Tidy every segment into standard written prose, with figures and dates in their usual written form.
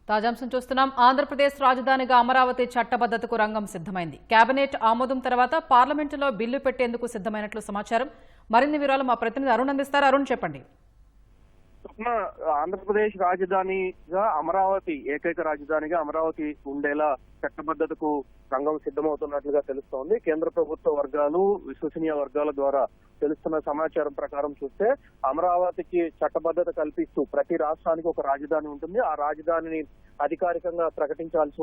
తాజాంశం చూస్తున్నాం. ఆంధ్రప్రదేశ్ రాజధానిగా అమరావతి చట్టబద్ధతకు రంగం సిద్ధమైంది. కేబినెట్ ఆమోదం తర్వాత పార్లమెంటులో బిల్లు పెట్టేందుకు సిద్ధమైనట్లు సమాచారం. మరిన్ని వివరాలు మా ప్రతినిధి అరుణ్ అందిస్తారు. అరుణ్, చెప్పండి. ఆంధ్రప్రదేశ్ రాజధానిగా అమరావతి, ఏకైక రాజధానిగా అమరావతి ఉండేలా చట్టబద్ధతకు రంగం సిద్ధమవుతున్నట్లుగా తెలుస్తోంది. కేంద్ర ప్రభుత్వ వర్గాలు, విశ్వసనీయ వర్గాల ద్వారా తెలుస్తున్న సమాచారం ప్రకారం చూస్తే అమరావతికి చట్టబద్ధత కల్పిస్తూ ప్రతి రాష్ట్రానికి ఒక రాజధాని ఉంటుంది. ఆ రాజధానిని అధికారికంగా ప్రకటించాల్సి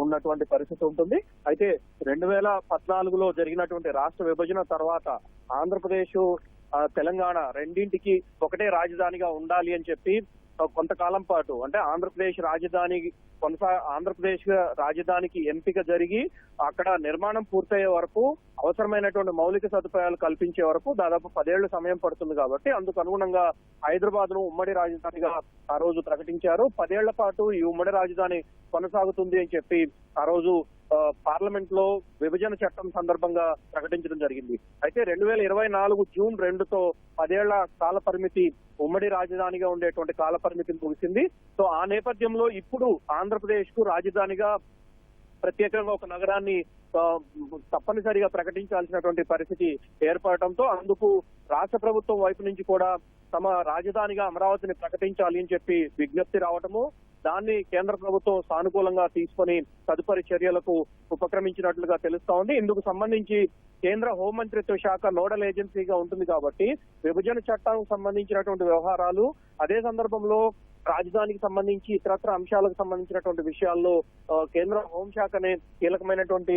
ఉన్నటువంటి పరిస్థితి ఉంటుంది. అయితే 2014లో జరిగినటువంటి రాష్ట్ర విభజన తర్వాత ఆంధ్రప్రదేశ్, తెలంగాణ రెండింటికి ఒకటే రాజధానిగా ఉండాలి అని చెప్పి కొంతకాలం పాటు, అంటే ఆంధ్రప్రదేశ్ రాజధానికి ఎంపిక జరిగి అక్కడ నిర్మాణం పూర్తయ్యే వరకు అవసరమైనటువంటి మౌలిక సదుపాయాలు కల్పించే వరకు దాదాపు 10 ఏళ్ల సమయం పడుతుంది. కాబట్టి అందుకు అనుగుణంగా హైదరాబాద్ ను ఉమ్మడి రాజధానిగా ఆ రోజు ప్రకటించారు. 10 ఏళ్ల పాటు ఈ ఉమ్మడి రాజధాని కొనసాగుతుంది అని చెప్పి ఆ రోజు పార్లమెంట్ లో విభజన చట్టం సందర్భంగా ప్రకటించడం జరిగింది. అయితే 2024 జూన్ 2తో 10 ఏళ్ల కాల పరిమితి, ఉమ్మడి రాజధానిగా ఉండేటువంటి కాల పరిమితి ముగిసింది. సో ఆ నేపథ్యంలో ఇప్పుడు ఆంధ్రప్రదేశ్ కు రాజధానిగా ప్రత్యేకంగా ఒక నగరాన్ని తప్పనిసరిగా ప్రకటించాల్సినటువంటి పరిస్థితి ఏర్పడటంతో అందుకు రాష్ట్ర ప్రభుత్వం వైపు నుంచి కూడా తమ రాజధానిగా అమరావతిని ప్రకటించాలి అని చెప్పి విజ్ఞప్తి రావటము, దాన్ని కేంద్ర ప్రభుత్వం సానుకూలంగా తీసుకొని తదుపరి చర్యలకు ఉపక్రమించినట్లుగా తెలుస్తా ఉంది. ఇందుకు సంబంధించి కేంద్ర హోంమంత్రిత్వ శాఖ నోడల్ ఏజెన్సీగా ఉంటుంది కాబట్టి విభజన చట్టానికి సంబంధించినటువంటి వ్యవహారాలు, అదే సందర్భంలో రాజధానికి సంబంధించి ఇతరత్ర అంశాలకు సంబంధించినటువంటి విషయాల్లో కేంద్ర హోంశాఖనే కీలకమైనటువంటి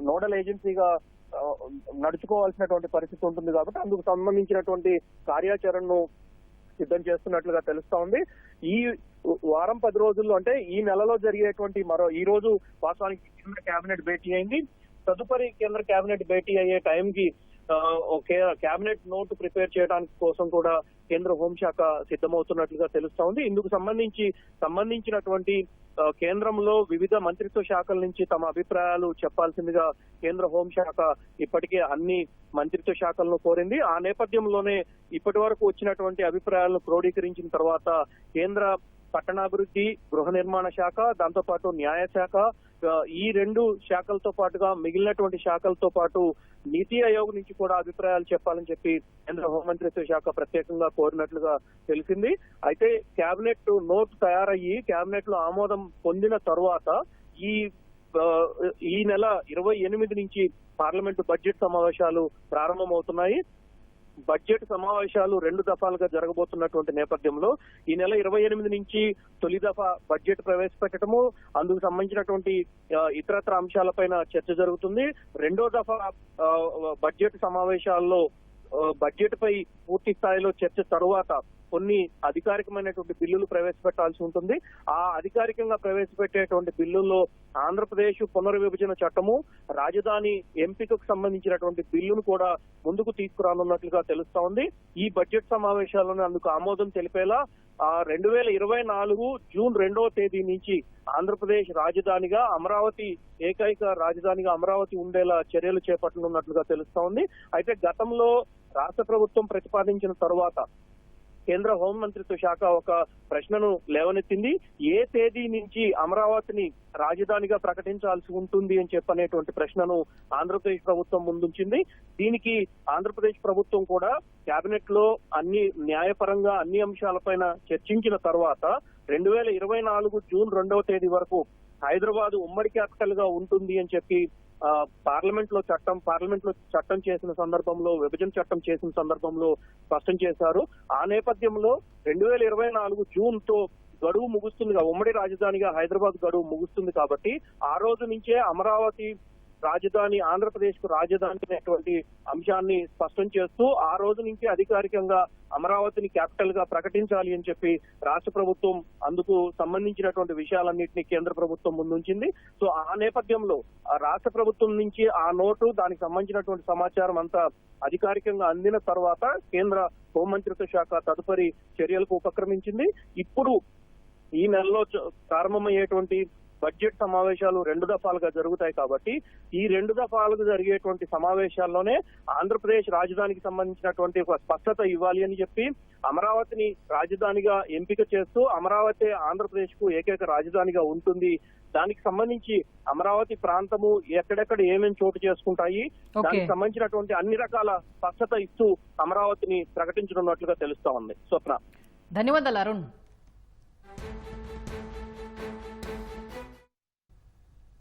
నోడల్ ఏజెన్సీగా నడుచుకోవాల్సినటువంటి పరిస్థితి ఉంటుంది. కాబట్టి అందుకు సంబంధించినటువంటి కార్యాచరణను సిద్ధం చేస్తున్నట్లుగా తెలుస్తా ఉంది. ఈ వారం 10 రోజుల్లో, అంటే ఈ నెలలో జరిగేటువంటి ఈ రోజు వాస్తవానికి కేంద్ర కేబినెట్ భేటీ అయింది. తదుపరి కేంద్ర కేబినెట్ భేటీ అయ్యే టైంకి కేబినెట్ నోటు ప్రిపేర్ చేయడానికి కోసం కూడా కేంద్ర హోంశాఖ సిద్ధమవుతున్నట్లుగా తెలుస్తా ఉంది. ఇందుకు సంబంధించినటువంటి కేంద్రంలో వివిధ మంత్రిత్వ శాఖల నుంచి తమ అభిప్రాయాలు చెప్పాల్సిందిగా కేంద్ర హోంశాఖ ఇప్పటికే అన్ని మంత్రిత్వ శాఖలను కోరింది. ఆ నేపథ్యంలోనే ఇప్పటి వరకు వచ్చినటువంటి అభిప్రాయాలను క్రోడీకరించిన తర్వాత కేంద్ర పట్టణాభివృద్ధి, గృహ నిర్మాణ శాఖ, దాంతో పాటు న్యాయశాఖ, ఈ 2 శాఖలతో పాటుగా మిగిలినటువంటి శాఖలతో పాటు నీతి ఆయోగ్ నుంచి కూడా అభిప్రాయాలు చెప్పాలని చెప్పి కేంద్ర హోంమంత్రిత్వ శాఖ ప్రత్యేకంగా కోరినట్లుగా తెలిసింది. అయితే కేబినెట్ నోట్ తయారయ్యి కేబినెట్ లో ఆమోదం పొందిన తర్వాత ఈ నెల 28 నుంచి పార్లమెంటు బడ్జెట్ సమావేశాలు ప్రారంభమవుతున్నాయి. బడ్జెట్ సమావేశాలు 2 దఫాలుగా జరగబోతున్నటువంటి నేపథ్యంలో ఈ నెల 28 నుంచి తొలి దఫా బడ్జెట్ ప్రవేశపెట్టడము, అందుకు సంబంధించినటువంటి ఇతరత్ర అంశాలపైన చర్చ జరుగుతుంది. 2వ దఫా బడ్జెట్ సమావేశాల్లో బడ్జెట్ పై పూర్తి స్థాయిలో చర్చ తరువాత కొన్ని అధికారికమైనటువంటి బిల్లులు ప్రవేశపెట్టాల్సి ఉంటుంది. ఆ అధికారికంగా ప్రవేశపెట్టేటువంటి బిల్లుల్లో ఆంధ్రప్రదేశ్ పునర్విభజన చట్టము, రాజధాని ఎంపికకు సంబంధించినటువంటి బిల్లును కూడా ముందుకు తీసుకురానున్నట్లుగా తెలుస్తా ఉంది. ఈ బడ్జెట్ సమావేశాలను అందుకు ఆమోదం తెలిపేలా 2024 జూన్ 2వ తేదీ నుంచి ఆంధ్రప్రదేశ్ రాజధానిగా అమరావతి, ఏకైక రాజధానిగా అమరావతి ఉండేలా చర్యలు చేపట్టనున్నట్లుగా తెలుస్తా ఉంది. అయితే గతంలో రాష్ట్ర ప్రభుత్వం ప్రతిపాదించిన తరువాత కేంద్ర హోంమంత్రిత్వ శాఖ ఒక ప్రశ్నను లేవనెత్తింది. ఏ తేదీ నుంచి అమరావతిని రాజధానిగా ప్రకటించాల్సి ఉంటుంది అని చెప్పనేటువంటి ప్రశ్నను ఆంధ్రప్రదేశ్ ప్రభుత్వం ముందుంచింది. దీనికి ఆంధ్రప్రదేశ్ ప్రభుత్వం కూడా కేబినెట్ లో న్యాయపరంగా అన్ని అంశాలపైన చర్చించిన తర్వాత 2024 జూన్ 2వ తేదీ వరకు హైదరాబాద్ ఉమ్మడి క్యాపిటల్ గా ఉంటుంది అని చెప్పి పార్లమెంట్ లో చట్టం చేసిన సందర్భంలో, విభజన చట్టం చేసిన సందర్భంలో స్పష్టం చేశారు. ఆ నేపథ్యంలో 2024 జూన్ తో గడువు ముగుస్తుంది, ఉమ్మడి రాజధానిగా హైదరాబాద్ గడువు ముగుస్తుంది. కాబట్టి ఆ రోజు నుంచే అమరావతి రాజధాని, ఆంధ్రప్రదేశ్ కు రాజధాని అనేటువంటి అంశాన్ని స్పష్టం చేస్తూ ఆ రోజు నుంచి అధికారికంగా అమరావతిని క్యాపిటల్ గా ప్రకటించాలి అని చెప్పి రాష్ట్ర ప్రభుత్వం అందుకు సంబంధించినటువంటి విషయాలన్నింటినీ కేంద్ర ప్రభుత్వం ముందుంచింది. సో ఆ నేపథ్యంలో రాష్ట్ర ప్రభుత్వం నుంచి ఆ నోటు, దానికి సంబంధించినటువంటి సమాచారం అంతా అధికారికంగా అందిన తర్వాత కేంద్ర హోంమంత్రిత్వ శాఖ తదుపరి చర్యలకు ఉపక్రమించింది. ఇప్పుడు ఈ నెలలో ప్రారంభమయ్యేటువంటి బడ్జెట్ సమావేశాలు 2 దఫాలుగా జరుగుతాయి కాబట్టి ఈ 2 దఫాలుగా జరిగేటువంటి సమావేశాల్లోనే ఆంధ్రప్రదేశ్ రాజధానికి సంబంధించినటువంటి ఒక స్పష్టత ఇవ్వాలి అని చెప్పి అమరావతిని రాజధానిగా ఎంపిక చేస్తూ అమరావతి ఆంధ్రప్రదేశ్ కు ఏకైక రాజధానిగా ఉంటుంది. దానికి సంబంధించి అమరావతి ప్రాంతము ఎక్కడెక్కడ ఏమేమి చోటు చేసుకుంటాయి, దానికి సంబంధించినటువంటి అన్ని రకాల స్పష్టత ఇస్తూ అమరావతిని ప్రకటించనున్నట్లుగా తెలుస్తా ఉంది. స్వప్న. ధన్యవాదాలు అరుణ్.